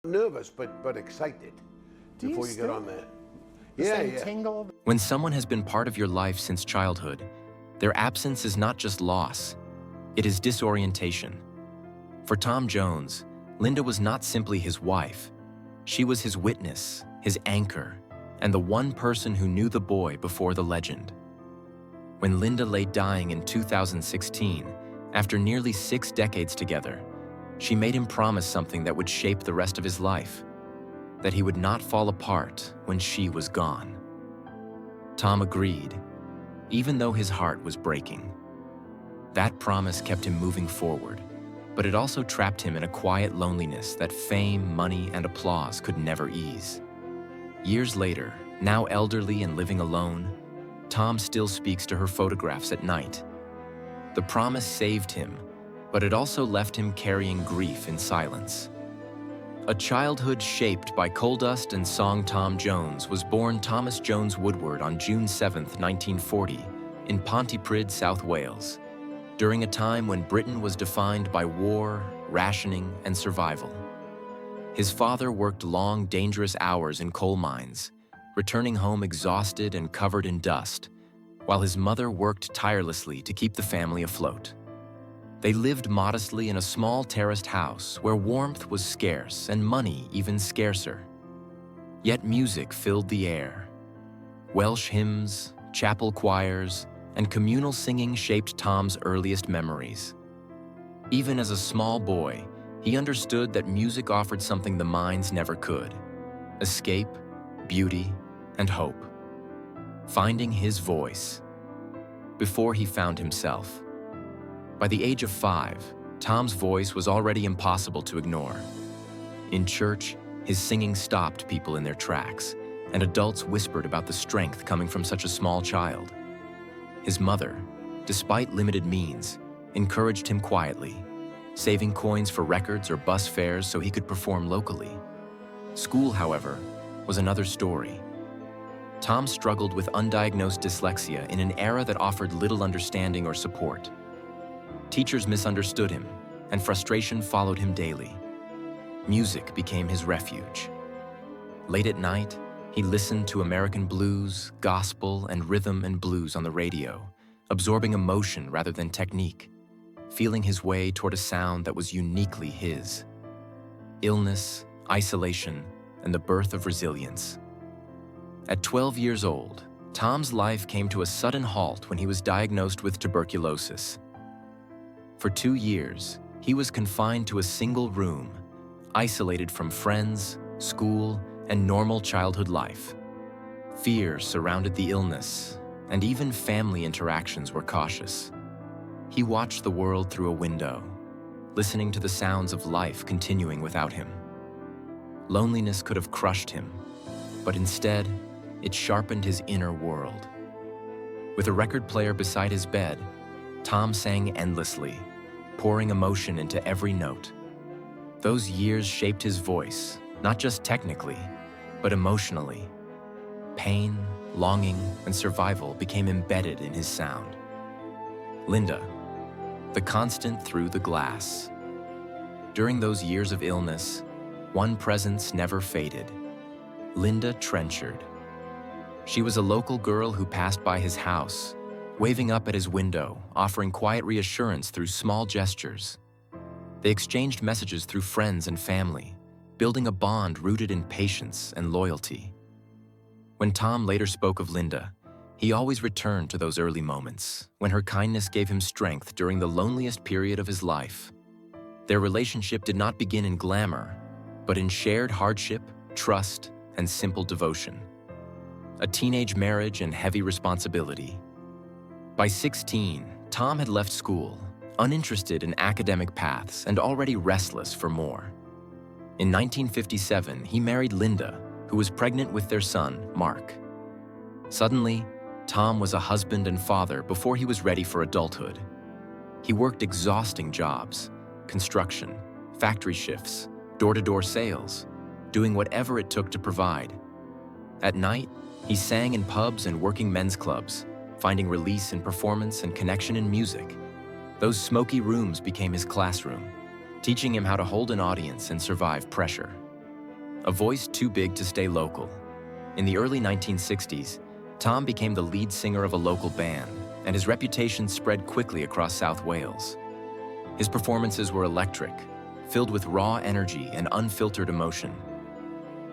Nervous, but excited before you get on there. Yeah. Tingle? When someone has been part of your life since childhood, their absence is not just loss, it is disorientation. For Tom Jones, Linda was not simply his wife. She was his witness, his anchor, and the one person who knew the boy before the legend. When Linda lay dying in 2016, after nearly 6 decades together, she made him promise something that would shape the rest of his life, that he would not fall apart when she was gone. Tom agreed, even though his heart was breaking. That promise kept him moving forward, but it also trapped him in a quiet loneliness that fame, money, and applause could never ease. Years later, now elderly and living alone, Tom still speaks to her photographs at night. The promise saved him, but it also left him carrying grief in silence. A childhood shaped by coal dust and song. Tom Jones was born Thomas Jones Woodward on June 7, 1940, in Pontypridd, South Wales, during a time when Britain was defined by war, rationing, and survival. His father worked long, dangerous hours in coal mines, returning home exhausted and covered in dust, while his mother worked tirelessly to keep the family afloat. They lived modestly in a small terraced house where warmth was scarce and money even scarcer. Yet music filled the air. Welsh hymns, chapel choirs, and communal singing shaped Tom's earliest memories. Even as a small boy, he understood that music offered something the minds never could: escape, beauty, and hope. Finding his voice. Before he found himself. By the age of 5, Tom's voice was already impossible to ignore. In church, his singing stopped people in their tracks, and adults whispered about the strength coming from such a small child. His mother, despite limited means, encouraged him quietly, saving coins for records or bus fares so he could perform locally. School, however, was another story. Tom struggled with undiagnosed dyslexia in an era that offered little understanding or support. Teachers misunderstood him, and frustration followed him daily. Music became his refuge. Late at night, he listened to American blues, gospel, and rhythm and blues on the radio, absorbing emotion rather than technique, feeling his way toward a sound that was uniquely his. Illness, isolation, and the birth of resilience. At 12 years old, Tom's life came to a sudden halt when he was diagnosed with tuberculosis. For 2 years, he was confined to a single room, isolated from friends, school, and normal childhood life. Fear surrounded the illness, and even family interactions were cautious. He watched the world through a window, listening to the sounds of life continuing without him. Loneliness could have crushed him, but instead, it sharpened his inner world. With a record player beside his bed, Tom sang endlessly, pouring emotion into every note. Those years shaped his voice, not just technically, but emotionally. Pain, longing, and survival became embedded in his sound. Linda, the constant through the glass. During those years of illness, one presence never faded: Linda Trenchard. She was a local girl who passed by his house, waving up at his window, offering quiet reassurance through small gestures. They exchanged messages through friends and family, building a bond rooted in patience and loyalty. When Tom later spoke of Linda, he always returned to those early moments, when her kindness gave him strength during the loneliest period of his life. Their relationship did not begin in glamour, but in shared hardship, trust, and simple devotion. A teenage marriage and heavy responsibility. By 16, Tom had left school, uninterested in academic paths and already restless for more. In 1957, he married Linda, who was pregnant with their son, Mark. Suddenly, Tom was a husband and father before he was ready for adulthood. He worked exhausting jobs: construction, factory shifts, door-to-door sales, doing whatever it took to provide. At night, he sang in pubs and working men's clubs, finding release in performance and connection in music. Those smoky rooms became his classroom, teaching him how to hold an audience and survive pressure. a voice too big to stay local. In the early 1960s, Tom became the lead singer of a local band, and his reputation spread quickly across South Wales. His performances were electric, filled with raw energy and unfiltered emotion.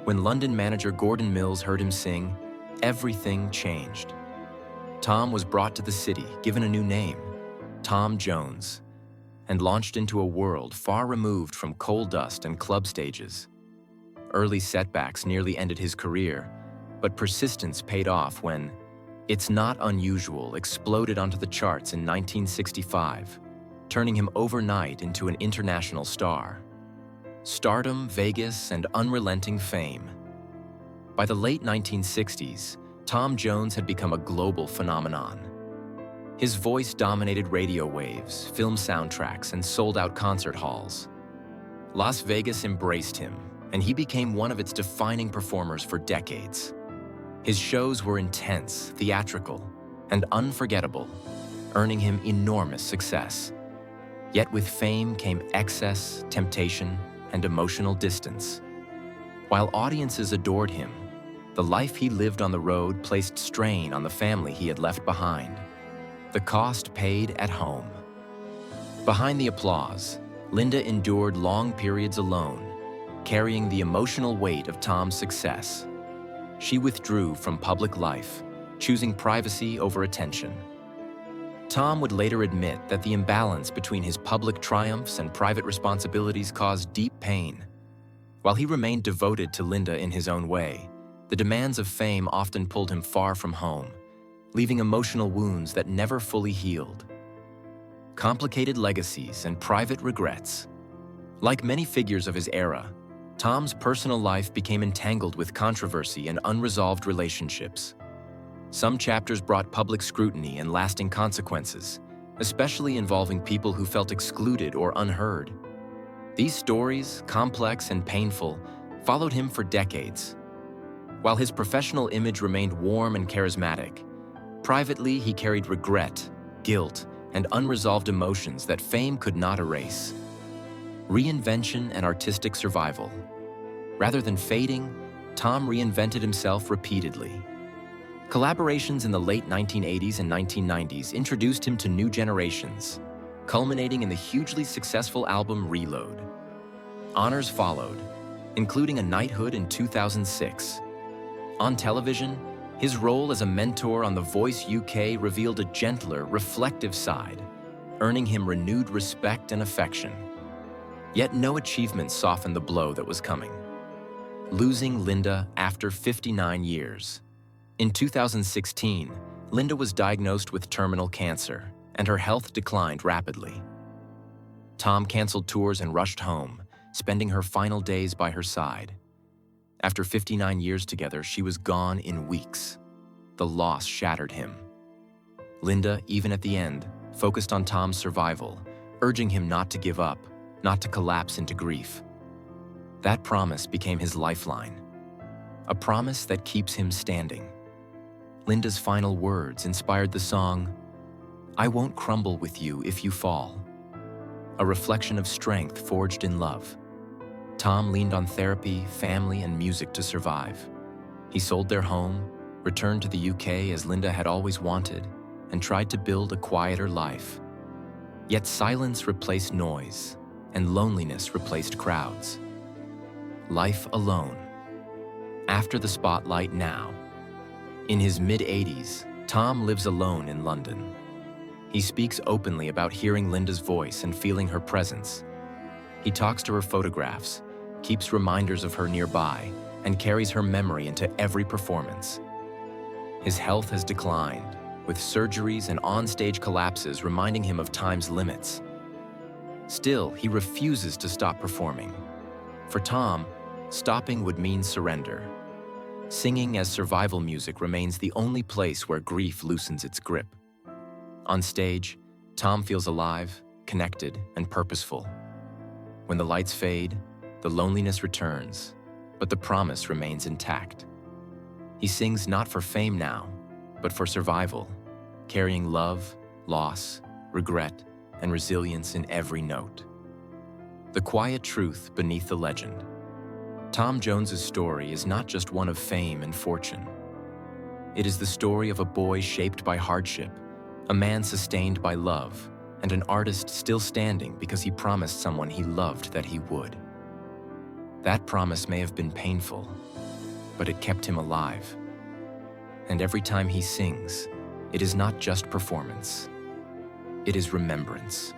When London manager Gordon Mills heard him sing, everything changed. Tom was brought to the city, given a new name, Tom Jones, and launched into a world far removed from coal dust and club stages. Early setbacks nearly ended his career, but persistence paid off when It's Not Unusual exploded onto the charts in 1965, turning him overnight into an international star. Stardom, Vegas, and unrelenting fame. By the late 1960s, Tom Jones had become a global phenomenon. His voice dominated radio waves, film soundtracks, and sold-out concert halls. Las Vegas embraced him, and he became one of its defining performers for decades. His shows were intense, theatrical, and unforgettable, earning him enormous success. Yet with fame came excess, temptation, and emotional distance. While audiences adored him, the life he lived on the road placed strain on the family he had left behind. The cost paid at home. Behind the applause, Linda endured long periods alone, carrying the emotional weight of Tom's success. She withdrew from public life, choosing privacy over attention. Tom would later admit that the imbalance between his public triumphs and private responsibilities caused deep pain. While he remained devoted to Linda in his own way, the demands of fame often pulled him far from home, leaving emotional wounds that never fully healed. Complicated legacies and private regrets. Like many figures of his era, Tom's personal life became entangled with controversy and unresolved relationships. Some chapters brought public scrutiny and lasting consequences, especially involving people who felt excluded or unheard. These stories, complex and painful, followed him for decades. While his professional image remained warm and charismatic, privately he carried regret, guilt, and unresolved emotions that fame could not erase. Reinvention and artistic survival. Rather than fading, Tom reinvented himself repeatedly. Collaborations in the late 1980s and 1990s introduced him to new generations, culminating in the hugely successful album Reload. Honors followed, including a knighthood in 2006. On television, his role as a mentor on The Voice UK revealed a gentler, reflective side, earning him renewed respect and affection. Yet no achievement softened the blow that was coming. Losing Linda after 59 years. In 2016, Linda was diagnosed with terminal cancer, and her health declined rapidly. Tom canceled tours and rushed home, spending her final days by her side. After 59 years together, she was gone in weeks. The loss shattered him. Linda, even at the end, focused on Tom's survival, urging him not to give up, not to collapse into grief. That promise became his lifeline, a promise that keeps him standing. Linda's final words inspired the song, "I Won't Crumble With You If You Fall," a reflection of strength forged in love. Tom leaned on therapy, family, and music to survive. He sold their home, returned to the UK as Linda had always wanted, and tried to build a quieter life. Yet silence replaced noise, and loneliness replaced crowds. Life alone. After the spotlight now. In his mid-80s, Tom lives alone in London. He speaks openly about hearing Linda's voice and feeling her presence. He talks to her photographs, keeps reminders of her nearby, and carries her memory into every performance. His health has declined, with surgeries and on-stage collapses reminding him of time's limits. Still, he refuses to stop performing. For Tom, stopping would mean surrender. Singing as survival music remains the only place where grief loosens its grip. On stage, Tom feels alive, connected, and purposeful. When the lights fade, the loneliness returns, but the promise remains intact. He sings not for fame now, but for survival, carrying love, loss, regret, and resilience in every note. The quiet truth beneath the legend. Tom Jones's story is not just one of fame and fortune. It is the story of a boy shaped by hardship, a man sustained by love, and an artist still standing because he promised someone he loved that he would. That promise may have been painful, but it kept him alive. And every time he sings, it is not just performance, it is remembrance.